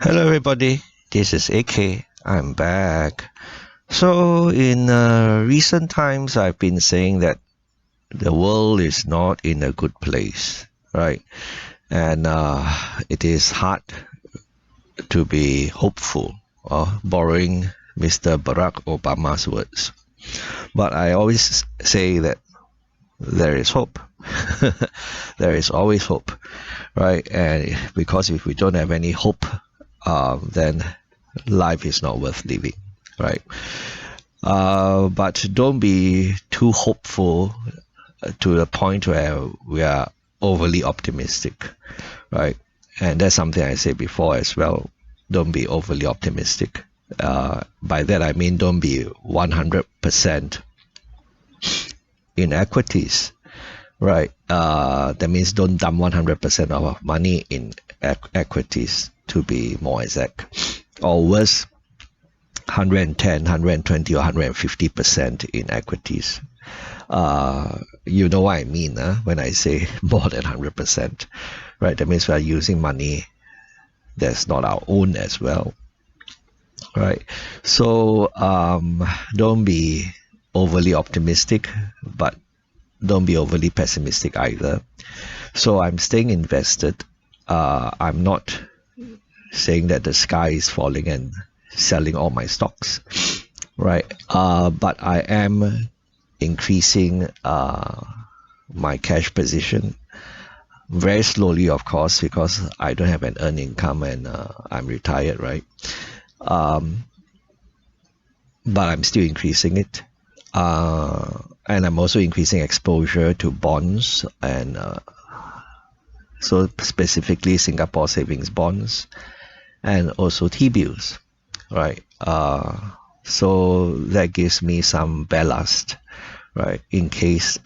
Hello, everybody. This is AK. I'm back. So, in recent times, I've been saying that the world is not in a good place, right? And it is hard to be hopeful, borrowing Mr. Barack Obama's words. But I always say that there is hope. There is always hope, right? And because if we don't have any hope, then life is not worth living, right? But don't be too hopeful to the point where we are overly optimistic, right? And that's something I said before as well. Don't be overly optimistic. By that I mean don't be 100% in equities, right? That means don't dump 100% of money in equities, to be more exact, or worse, 110, 120 or 150% in equities. You know what I mean when I say more than 100%, right? That means we are using money that's not our own as well, right? So don't be overly optimistic, but don't be overly pessimistic either. So I'm staying invested. I'm not saying that the sky is falling and selling all my stocks, right? But I am increasing my cash position very slowly, of course, because I don't have an earned income and I'm retired, right? But I'm still increasing it. And I'm also increasing exposure to bonds and so specifically Singapore savings bonds and also T-bills, right? So that gives me some ballast, right, in case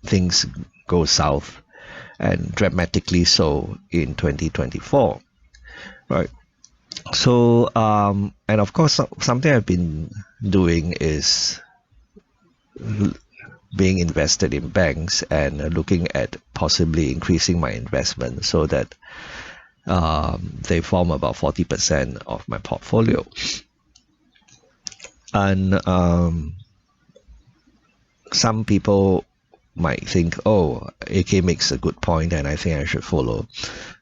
things go south, and dramatically so in 2024, right? So and of course something I've been doing is being invested in banks and looking at possibly increasing my investment so that they form about 40% of my portfolio. And some people might think, oh, AK makes a good point and I think I should follow.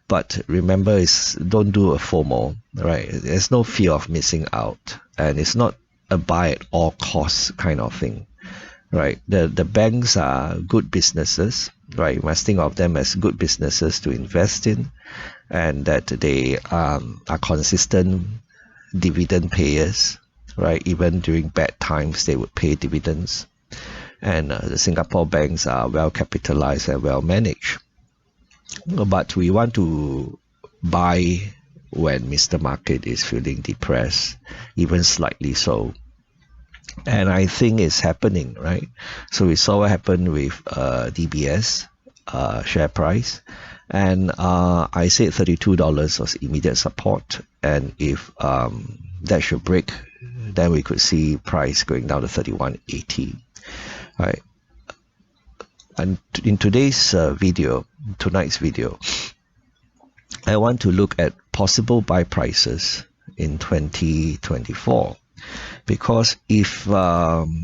But remember, don't do a FOMO, right? There's no fear of missing out, and it's not a buy at all costs kind of thing, right? The banks are good businesses, right? You must think of them as good businesses to invest in, and that they are consistent dividend payers, right? Even during bad times, they would pay dividends. And the Singapore banks are well capitalized and well managed. But we want to buy when Mr. Market is feeling depressed, even slightly so. And I think it's happening, right? So we saw what happened with DBS share price. And I said $32 was immediate support. And if that should break, then we could see price going down to 31.80, right? And in tonight's video, I want to look at possible buy prices in 2024, because if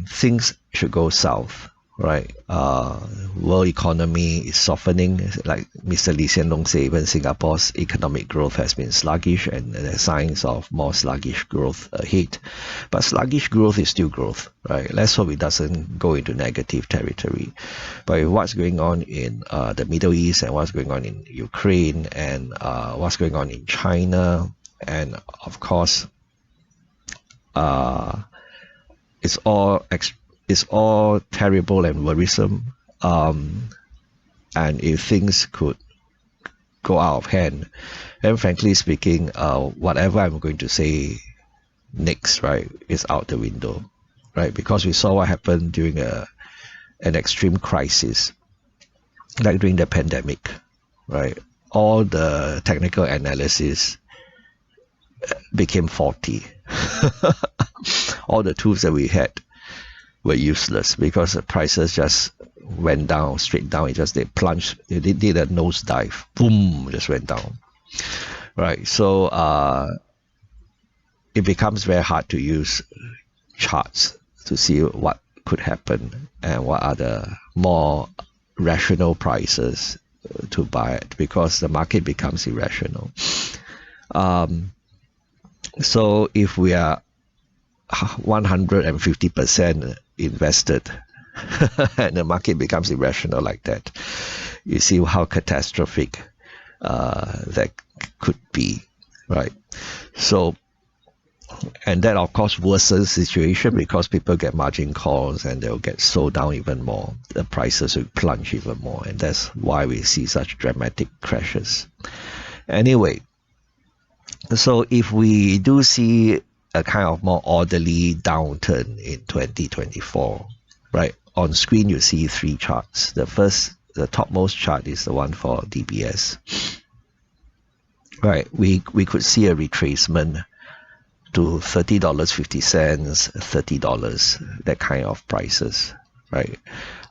things should go south, right? World economy is softening, like Mr. Lee Hsien Loong said. Even Singapore's economic growth has been sluggish, and there are signs of more sluggish growth ahead. But sluggish growth is still growth, right? Let's hope it doesn't go into negative territory. But with what's going on in the Middle East, and what's going on in Ukraine, and what's going on in China, and of course, it's all terrible and worrisome. And if things could go out of hand, and frankly speaking, whatever I'm going to say next, right, is out the window, right? Because we saw what happened during an extreme crisis, like during the pandemic, right? All the technical analysis became faulty. All the tools that we had were useless because the prices just went down, straight down. They plunged, they did a nosedive, boom, just went down, right? So it becomes very hard to use charts to see what could happen and what are the more rational prices to buy it, because the market becomes irrational. So if we are 150% invested and the market becomes irrational like that, you see how catastrophic that could be, right? So, and that of course worsens the situation because people get margin calls and they'll get sold down even more. The prices will plunge even more, and that's why we see such dramatic crashes. Anyway, so if we do see a kind of more orderly downturn in 2024, right? On screen you see three charts. The topmost chart is the one for DBS. Right, we could see a retracement to $30.50, $30, that kind of prices, right?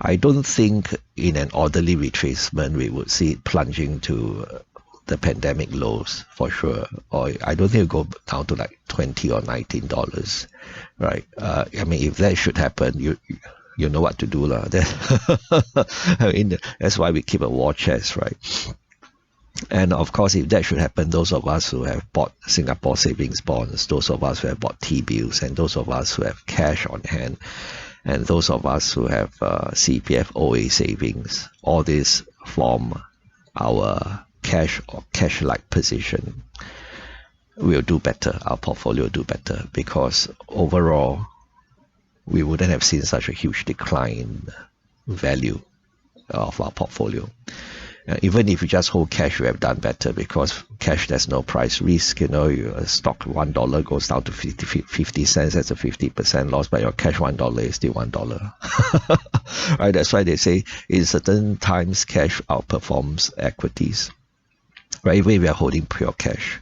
I don't think in an orderly retracement we would see it plunging to the pandemic lows for sure, or I don't think it'll go down to like $20 or $19, right? I mean, if that should happen, you know what to do, lah. I mean, that's why we keep a war chest, right? And of course, if that should happen, those of us who have bought Singapore savings bonds, those of us who have bought T-bills, and those of us who have cash on hand, and those of us who have CPF OA savings, all this form our cash or cash-like position, will do better. Our portfolio will do better because overall, we wouldn't have seen such a huge decline in value of our portfolio. Even if you just hold cash, you have done better because cash, there's no price risk. You know, your stock $1 goes down to 50 cents. That's a 50% loss, but your cash $1 is still $1. Right? That's why they say in certain times cash outperforms equities. Right? Even if we are holding pure cash.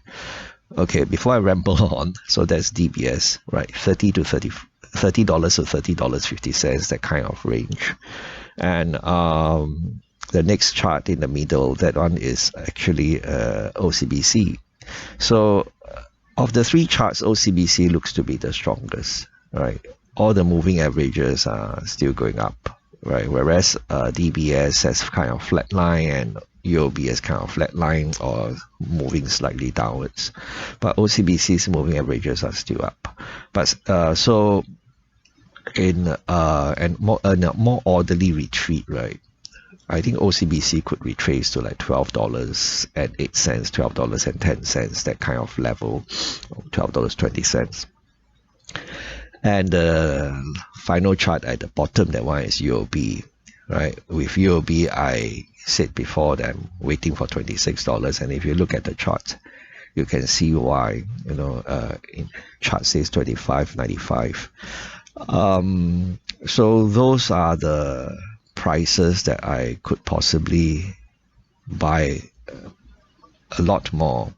Okay, before I ramble on, so that's DBS, right? $30 to $30.50, that kind of range. And the next chart in the middle, that one is actually OCBC. So of the three charts, OCBC looks to be the strongest, right? All the moving averages are still going up, right? Whereas DBS has kind of flat line and UOB has kind of flat line or moving slightly downwards. But OCBC's moving averages are still up. But so in a more orderly retreat, right? I think OCBC could retrace to like $12.08, $12.10, that kind of level, $12.20. And the final chart at the bottom, that one is UOB, right? With UOB, I said before that I'm waiting for $26, and if you look at the chart, you can see why. You know, in chart says $25.95. So those are the prices that I could possibly buy a lot more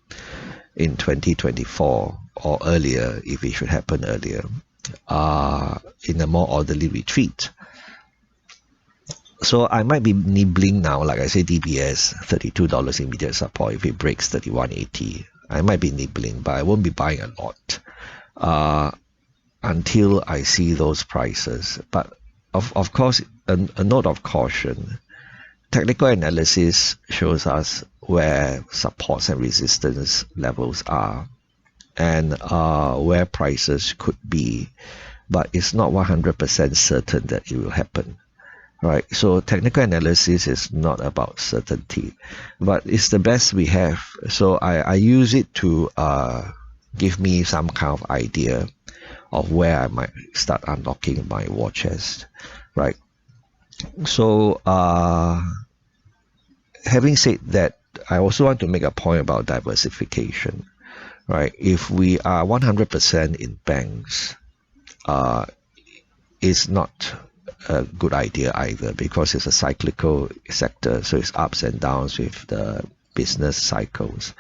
in 2024 or earlier, if it should happen earlier, in a more orderly retreat. So I might be nibbling now, like I say, DBS, $32 immediate support. If it breaks $31.80, I might be nibbling, but I won't be buying a lot until I see those prices. But of course, a note of caution, technical analysis shows us where supports and resistance levels are and where prices could be, but it's not 100% certain that it will happen, right? So technical analysis is not about certainty, but it's the best we have. So I use it to give me some kind of idea of where I might start unlocking my war chest, right? So having said that, I also want to make a point about diversification, right? If we are 100% in banks, it's not a good idea either because it's a cyclical sector, so it's ups and downs with the business cycles.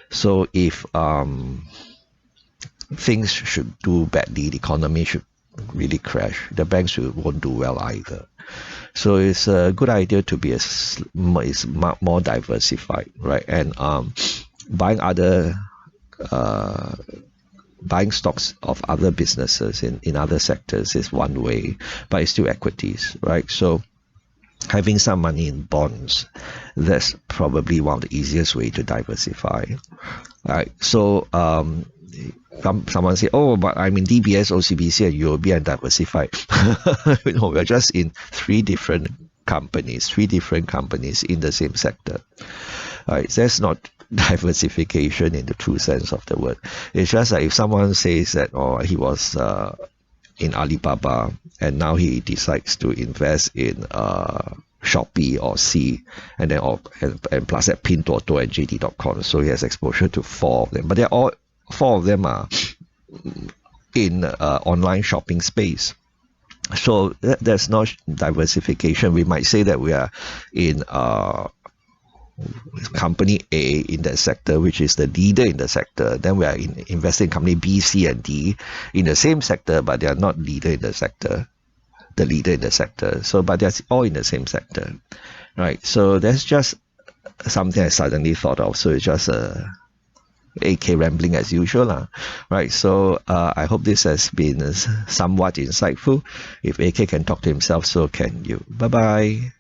So if things should do badly, the economy should really crash, the banks won't do well either. So it's a good idea to be more diversified, right? And buying buying stocks of other businesses in other sectors is one way, but it's still equities, right? So having some money in bonds, that's probably one of the easiest way to diversify, right? So someone say, oh, but I'm in DBS, OCBC, and UOB, and Diversify. No, we're just in three different companies in the same sector. Right? That's not diversification in the true sense of the word. It's just like if someone says that, oh, he was in Alibaba and now he decides to invest in Shopee or C, and then and plus at Pinduoduo and JD.com, so he has exposure to four of them. But four of them are in online shopping space. So there's no diversification. We might say that we are in company A in that sector, which is the leader in the sector. Then we are investing in company B, C, and D in the same sector, but they are not leader in the sector. The leader in the sector. So, but they're all in the same sector, right? So that's just something I suddenly thought of. So it's just AK rambling as usual, right? So I hope this has been somewhat insightful. If AK can talk to himself, so can you. Bye bye.